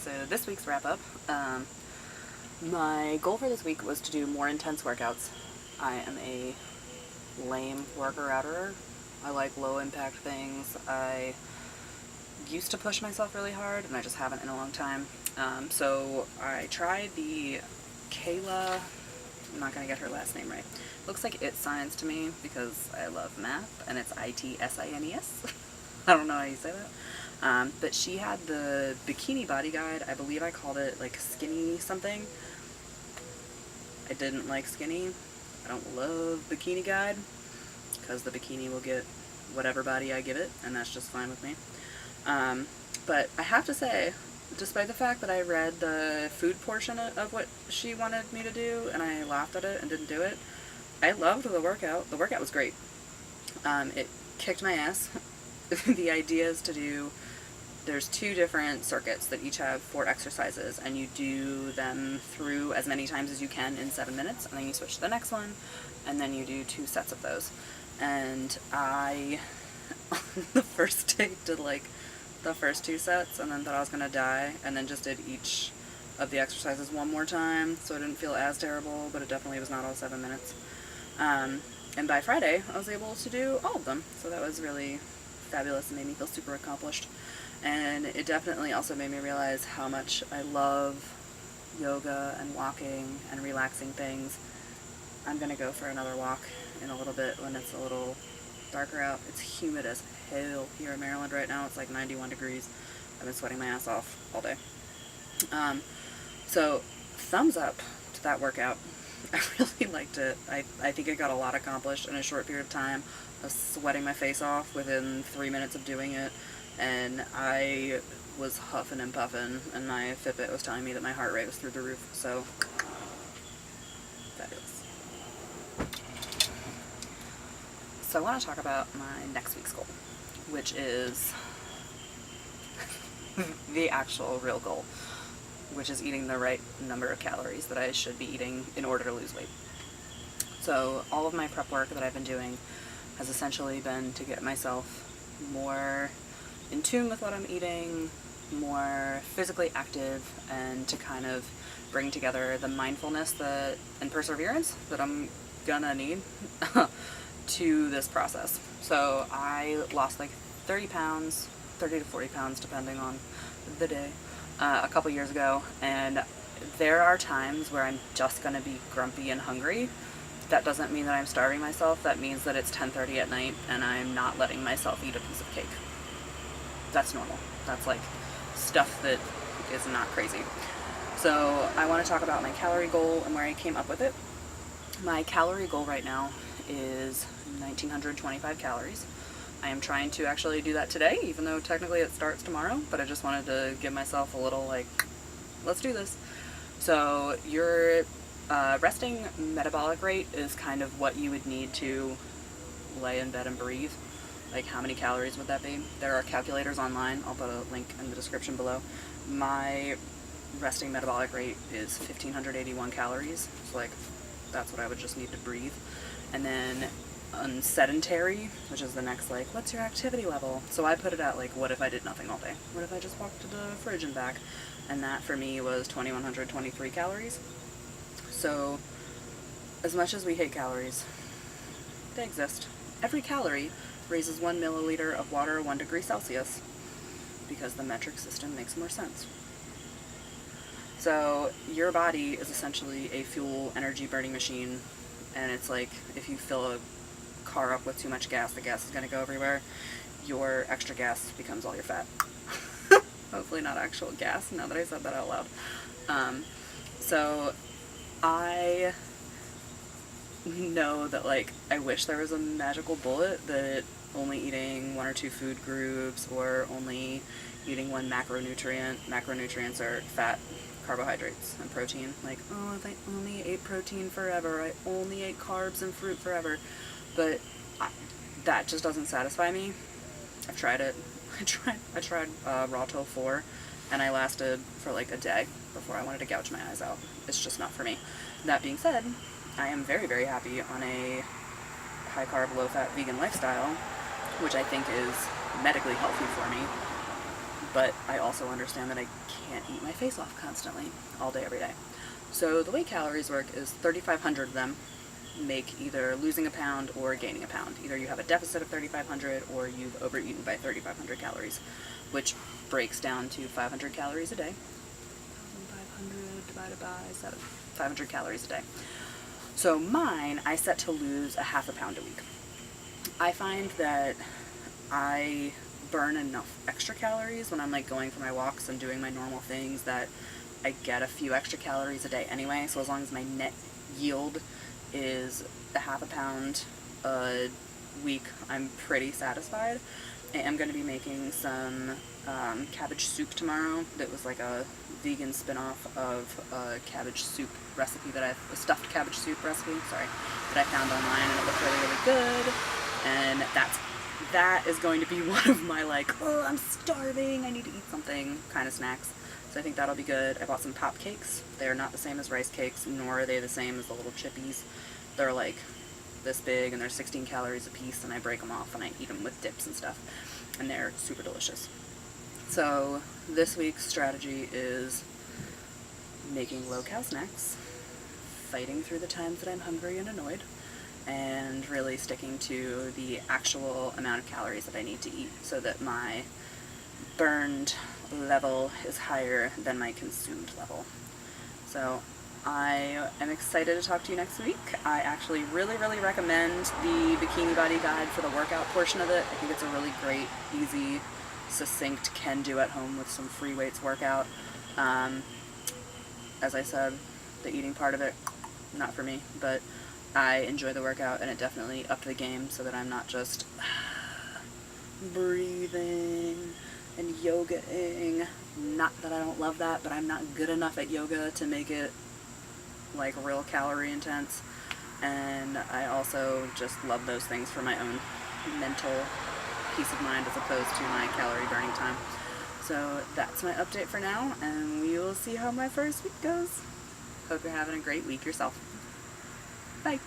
So this week's wrap up. My goal for this week was to do more intense workouts. I am a lame worker-outer. I like low impact things. I used to push myself really hard and I just haven't in a long time. So I tried the Kayla, I'm not going to get her last name right. Looks like It's Science to me because I love math, and it's ITSINES. I don't know how you say that. But she had the bikini body guide. I believe I called it like skinny something. I didn't like skinny. I don't love bikini guide because the bikini will get whatever body I give it, and that's just fine with me. But I have to say, despite the fact that I read the food portion of what she wanted me to do and I laughed at it and didn't do it, I loved the workout. The workout was great. It kicked my ass. The idea is to do, there's 2 different circuits that each have 4 exercises, and you do them through as many times as you can in 7 minutes, and then you switch to the next one, and then you do 2 sets of those. And I, the first day, did like the first 2 sets and then thought I was gonna die, and then just did each of the exercises one more time, so it didn't feel as terrible, but it definitely was not all 7 minutes. And by Friday, I was able to do all of them, so that was really fabulous and made me feel super accomplished. And it definitely also made me realize how much I love yoga and walking and relaxing things. I'm gonna go for another walk in a little bit when it's a little darker out. It's humid as hell here in Maryland right now. It's like 91 degrees. I've been sweating my ass off all day. So thumbs up to that workout. I really liked it. I think I got a lot accomplished in a short period of time. I was sweating my face off within 3 minutes of doing it, and I was huffing and puffing, and my Fitbit was telling me that my heart rate was through the roof, so fabulous. So I want to talk about my next week's goal, which is the actual real goal, which is eating the right number of calories that I should be eating in order to lose weight. So all of my prep work that I've been doing has essentially been to get myself more in tune with what I'm eating, more physically active, and to kind of bring together the mindfulness and perseverance that I'm gonna need to this process. So I lost like 30 pounds, 30 to 40 pounds depending on the day, a couple years ago, and there are times where I'm just gonna be grumpy and hungry. That doesn't mean that I'm starving myself. That means that it's 10:30 at night and I'm not letting myself eat a piece of cake. That's normal. That's like stuff that is not crazy. So I want to talk about my calorie goal and where I came up with it. My calorie goal right now is 1,925 calories. I am trying to actually do that today, even though technically it starts tomorrow, but I just wanted to give myself a little like, let's do this. So your resting metabolic rate is kind of what you would need to lay in bed and breathe. Like, how many calories would that be? There are calculators online. I'll put a link in the description below. My resting metabolic rate is 1,581 calories. So, like, that's what I would just need to breathe. And then unsedentary, which is the next, like, what's your activity level? So I put it at, like, what if I did nothing all day? What if I just walked to the fridge and back? And that, for me, was 2,123 calories. So, as much as we hate calories, they exist. Every calorie raises 1 milliliter of water 1 degree Celsius because the metric system makes more sense. So your body is essentially a fuel energy burning machine, and it's like if you fill a car up with too much gas, the gas is going to go everywhere. Your extra gas becomes all your fat. Hopefully not actual gas, now that I said that out loud. So I know that, like, I wish there was a magical bullet that only eating 1 or 2 food groups or only eating 1 macronutrient. Macronutrients are fat, carbohydrates, and protein. Like, oh, if I only ate protein forever, I only ate carbs and fruit forever. But that just doesn't satisfy me. I've tried it. I tried raw tofu 4, and I lasted for like a day before I wanted to gouge my eyes out. It's just not for me. That being said, I am very, very happy on a high-carb, low-fat vegan lifestyle, which I think is medically healthy for me. but I also understand that I can't eat my face off constantly, all day, every day. So the way calories work is 3,500 of them make either losing a pound or gaining a pound. Either you have a deficit of 3,500 or you've overeaten by 3,500 calories, which breaks down to 500 calories a day. 1,500 divided by 7. 500 calories a day. So mine, I set to lose a half a pound a week. I find that I burn enough extra calories when I'm like going for my walks and doing my normal things that I get a few extra calories a day anyway. So as long as my net yield is a half a pound a week, I'm pretty satisfied. I am going to be making some cabbage soup tomorrow. That was like a vegan spin-off of a cabbage soup recipe a stuffed cabbage soup recipe, that I found online, and it looked really, really good. And that is going to be one of my like, oh, I'm starving, I need to eat something kind of snacks. So I think that'll be good. I bought some pop cakes. They're not the same as rice cakes, nor are they the same as the little chippies. They're like this big, and they're 16 calories a piece, and I break them off and I eat them with dips and stuff, and they're super delicious. So this week's strategy is making low-cal snacks, fighting through the times that I'm hungry and annoyed, and really sticking to the actual amount of calories that I need to eat so that my burned level is higher than my consumed level. So I am excited to talk to you next week. I actually really, really recommend the Bikini Body Guide for the workout portion of it. I think it's a really great, easy, succinct, can do at home with some free weights workout. As I said, the eating part of it, not for me, but I enjoy the workout, and it definitely upped the game so that I'm not just breathing and yogaing. Not that I don't love that, but I'm not good enough at yoga to make it like real calorie intense. And I also just love those things for my own mental peace of mind as opposed to my calorie burning time. So that's my update for now, and we will see how my first week goes. Hope you're having a great week yourself. Bye.